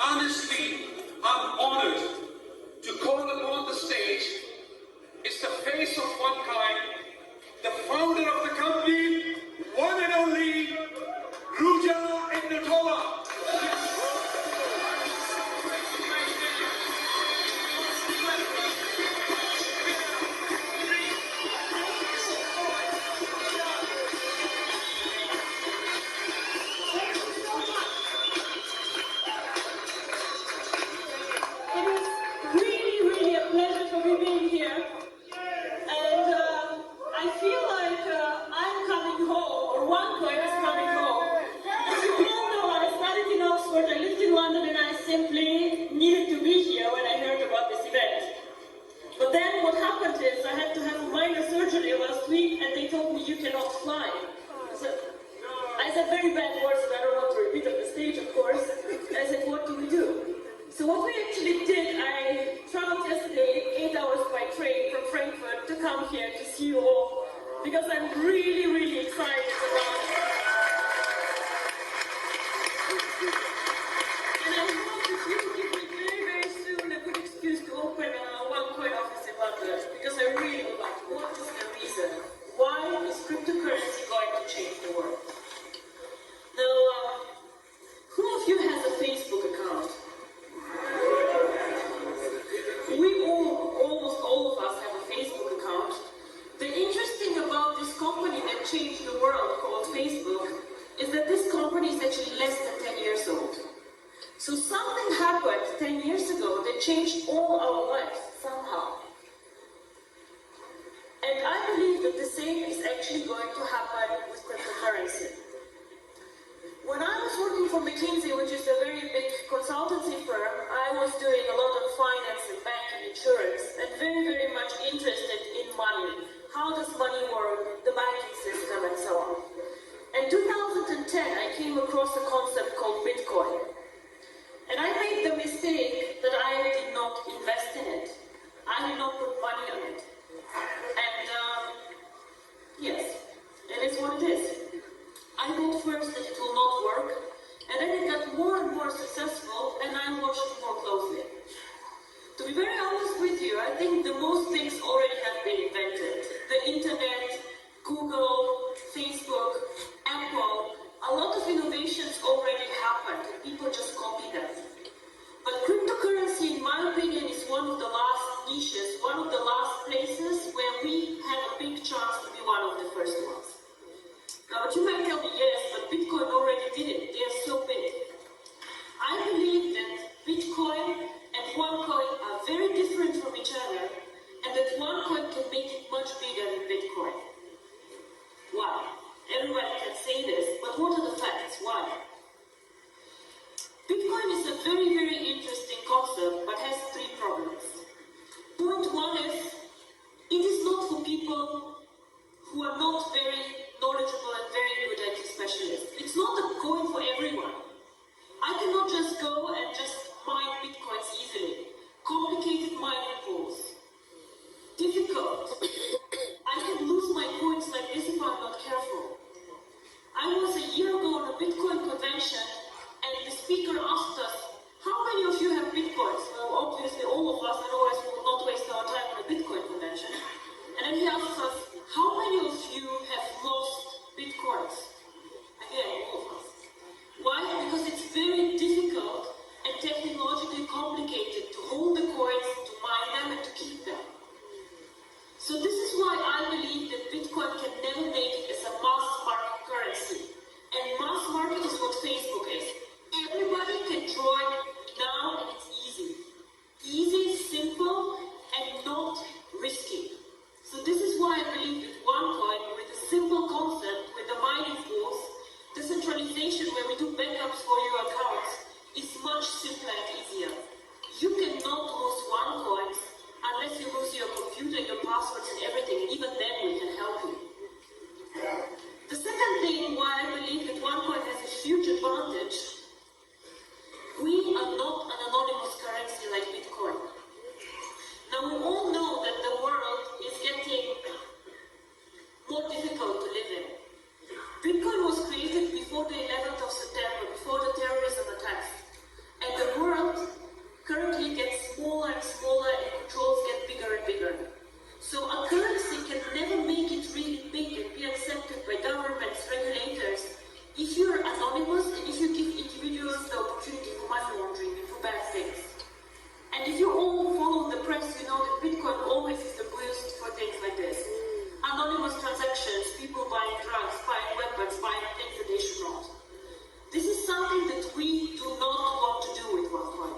Honestly, I'm honored to call upon the stage is the face of OneCoin, the founder of the company, one and only Luja이그노토바. Bitcoin was created before the 11th of September, before the terrorism attacks. And the world anonymous, and if you give individuals the opportunity for money laundering and for bad things. And if you all follow the press, you know that Bitcoin always is the boost for things like this. Anonymous transactions, people buying drugs, buying weapons, buying things that they should not. This is something that we do not want to do with OneCoin.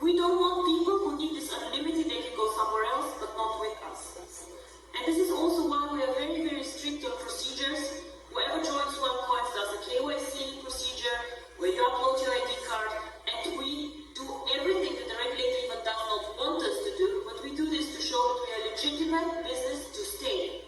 We don't want people who need this anonymity, they can go somewhere else, but not with us. And this is also why we are very, very strict on procedures. Whoever joins OneCoin does a KYC procedure, where you upload your ID card, and we do everything that the regulator even does not want us to do, but we do this to show that we are legitimate business to stay.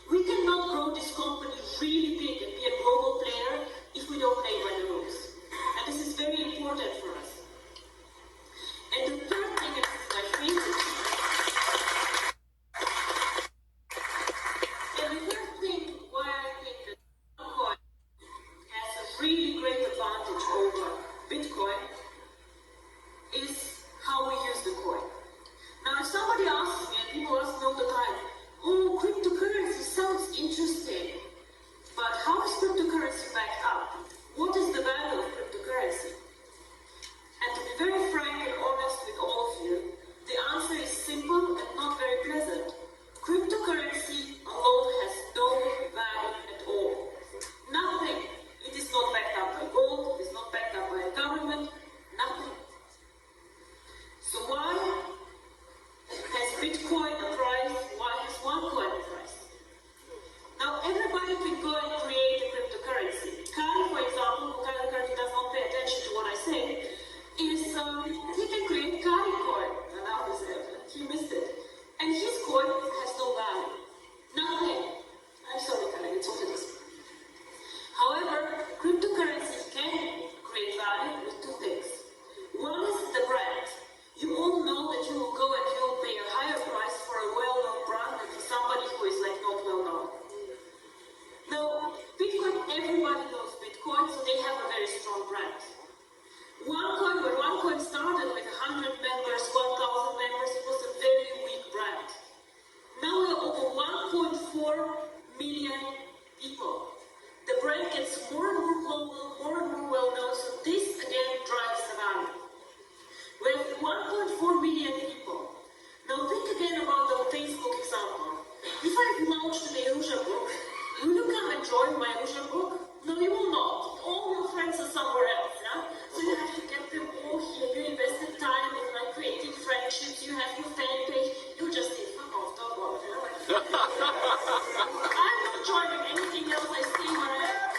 We cannot grow this company really big and be a global player if we don't play by the rules. And this is very important for us. And the third thing, and this is my favorite, and the third thing why I think that OneCoin has a really great advantage over Bitcoin is how we use the coin. Now, if somebody asks me, and people ask me all the time, oh, cryptocurrency sounds interesting, but how is cryptocurrency backed up? What is the value of cryptocurrency? And to be very frank and honest with all of you, the answer is simple and not very pleasant. Cryptocurrency alone has no value at all. Nothing. It is not backed up by gold, it is not backed up by a government, nothing. So why has Bitcoin a price? Why has OneCoin a price? Now everybody can go and create a cryptocurrency. Kari, for example, who currently does not pay attention to what I say, he can create Kari coin. And now he missed it. And his coin has no value. Nothing. I'm sorry, Kari, it's okay. However, cryptocurrencies can create value with two things. One is the brand. You all know that you will go and you will pay a higher price for a well-known brand than for somebody who is like not well-known. Now, Bitcoin, everybody knows Bitcoin, so they have a very strong brand. OneCoin, when OneCoin started with 100 members, 1,000 members, it was a very weak brand. Now we are over 1.4 million people. The brand gets more and more global, more and more well-known, so this again drives the value. We have 1.4 million people. Now think again about the Facebook example. If I've launched the Illusion book, will you come and join my Illusion book? No, you will not. All your friends are somewhere else, yeah? So you have to get them all here. You invested time in like creating friendships, you have your fan page, you just say, fuck off, don't bother. I'm not joining anything else, I stay where I am.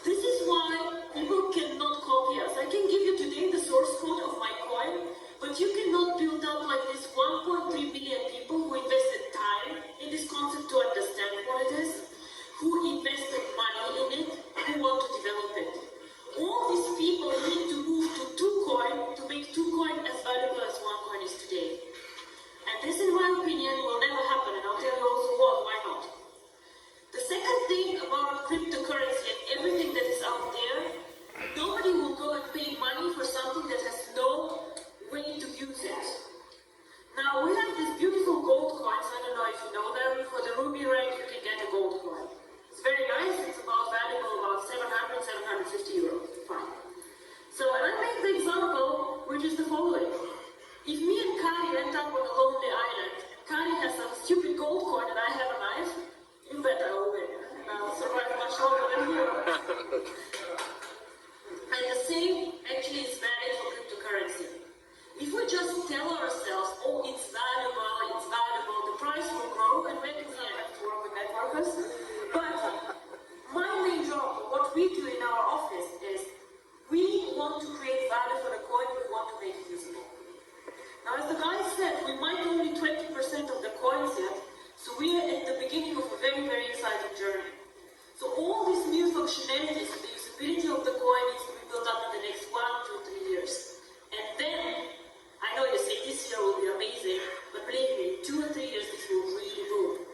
This is why people cannot copy us. I can give you today the source code of my coin, but you cannot build up like this 1.3 million people who invested time in this concept to understand what it is, who invested money in it, who want to develop it. All these people need to move to 2Coin to make 2Coin as valuable as OneCoin is today. And this, in my opinion, will never happen, and I'll tell you also why not. The second thing about cryptocurrency and everything that is out there, nobody will go and pay money for something that has no way to use it. Now, we have these beautiful gold coins, I don't know if you know them, for the Ruby rank you can get a gold coin. It's very nice, it's valuable about 750 euros, fine. So, and I make the example, which is the following. If me and Kari end up on a lonely island, Kari has some stupid gold coin and I have a knife, you bet I will win, and I'll survive much longer than you. And the same actually is valid for cryptocurrency. If we just tell ourselves, oh, it's valuable, the price will grow, and maybe I have to work with networkers. But my main job, what we do in our office is, we want to create value for the coin, we want to make it usable. Now, as the guy said, we might only 20% of the coins yet, so we are at the beginning of a very, very exciting journey. So all these new functionalities, the usability of the coin needs to be built up in the next 1 to 3 years. And then, I know you say this year will be amazing, but believe me, 2 or 3 years this will really boom.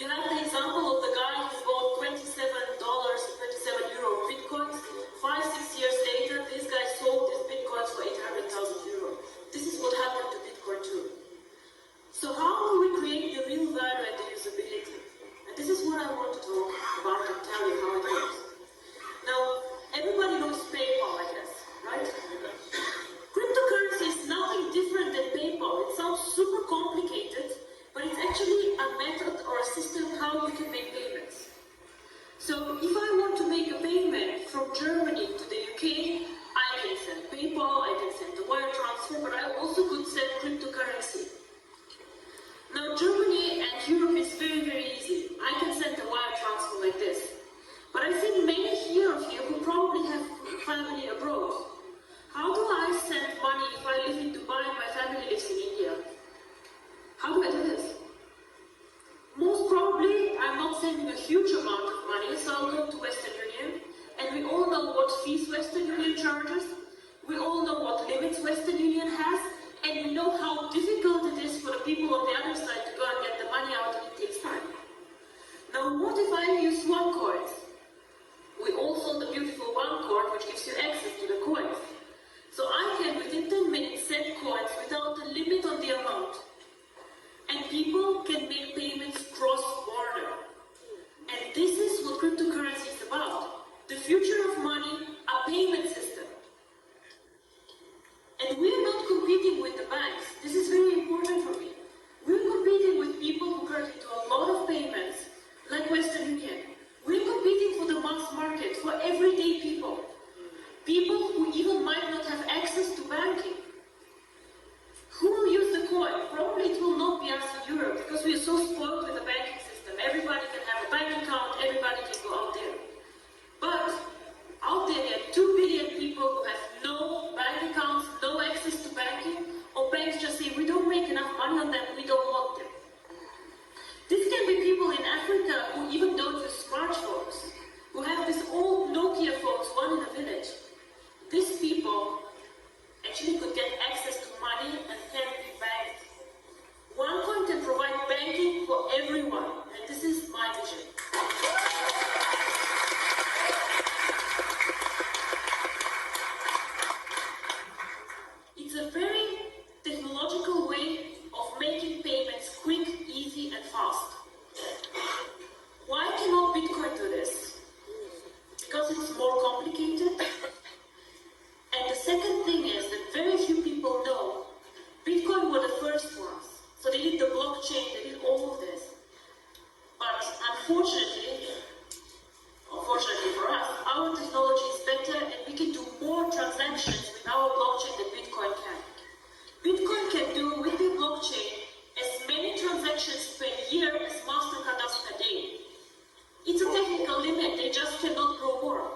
You have the example of the guy who bought $27 or transfer, but I also could send cryptocurrency. Now Germany and Europe is very, very easy. I can send a wire transfer like this. But I think many here of you who probably have family abroad. How do I send money if I live in Dubai and my family lives in India? How do I do this? Most probably, I'm not sending a huge amount of money, so I'll go to Western Union, and we all know what fees Western Union charges, we all know what limits Western Union has, and we know how difficult it is for the people on the other side to go and get the money out, and it takes time. Now, what if I use OneCoin? We all saw the beautiful OneCoin, which gives you access to the coins. So I can, within 10 minutes, send coins without a limit on the amount. And people can make payments cross-border. And this is what cryptocurrency is about. The future of money, a payment system. And we're not competing with the banks. This is very important for me. We're competing with people who currently do a lot of payments, like Western Union. We're competing for the mass market, for everyday people. People who even might not have access to banking. Who will use the coin? Probably it will not be us in Europe, because we are so spoiled with the banking system. Everybody can have a bank account, everybody can go out there. But out there are 2 billion people who have no bank accounts, no access to banking, or banks just say, we don't make enough money on them, we don't want them. This can be people in Africa who even don't use smartphones, who have these old Nokia phones, one in a village. These people actually could get access to money and can be banked. OneCoin can provide banking for everyone, and this is my vision. It's a very technological way of making payments quick, easy, and fast. Why cannot Bitcoin do this? Because it's more complicated. And the second thing is that very few people know Bitcoin were the first ones. So they did the blockchain, they did all of this. But unfortunately for us, our technology is better and we can do more transactions with our blockchain than Bitcoin can. Bitcoin can do with the blockchain as many transactions per year as Mastercard does per day. It's a technical limit, they just cannot grow more.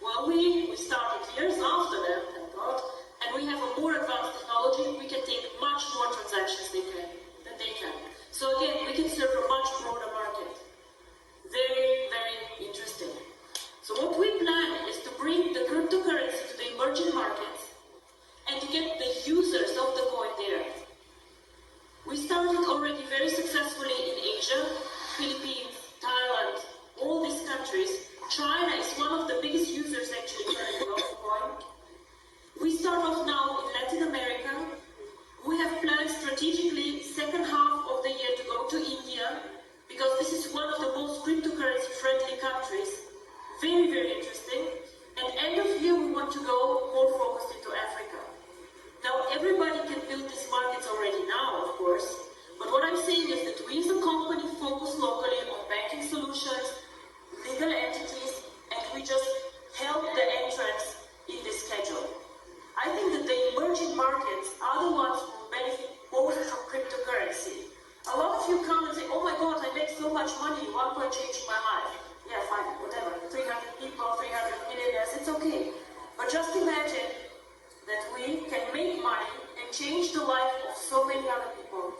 Well, we started years after them, thank God, and we have a more advanced technology. We can take much more transactions than they can. So again, we can serve a much broader market. Very, very interesting. So what we plan is to bring the cryptocurrency to the emerging markets and to get the users of the coin there. We started already very successfully in Asia, Philippines, Thailand, all these countries. China is one of the biggest users actually currently of the coin. We start off now in Latin America. We have planned strategically second half of the year to go to India, because this is one of the most cryptocurrency friendly countries. Very, very interesting. And end of year we want to go more focused into Africa. Now everybody can build these markets already now, of course. But what I'm saying is that we as a company focus locally on banking solutions, legal entities, and we just help the entrants in this schedule. I think that the emerging markets are the ones who will benefit most from cryptocurrency. A lot of you come and say, oh my God, I make so much money, OneCoin changed my life. Yeah, fine, whatever, 300 people, 300 millionaires, it's okay. But just imagine that we can make money and change the life of so many other people.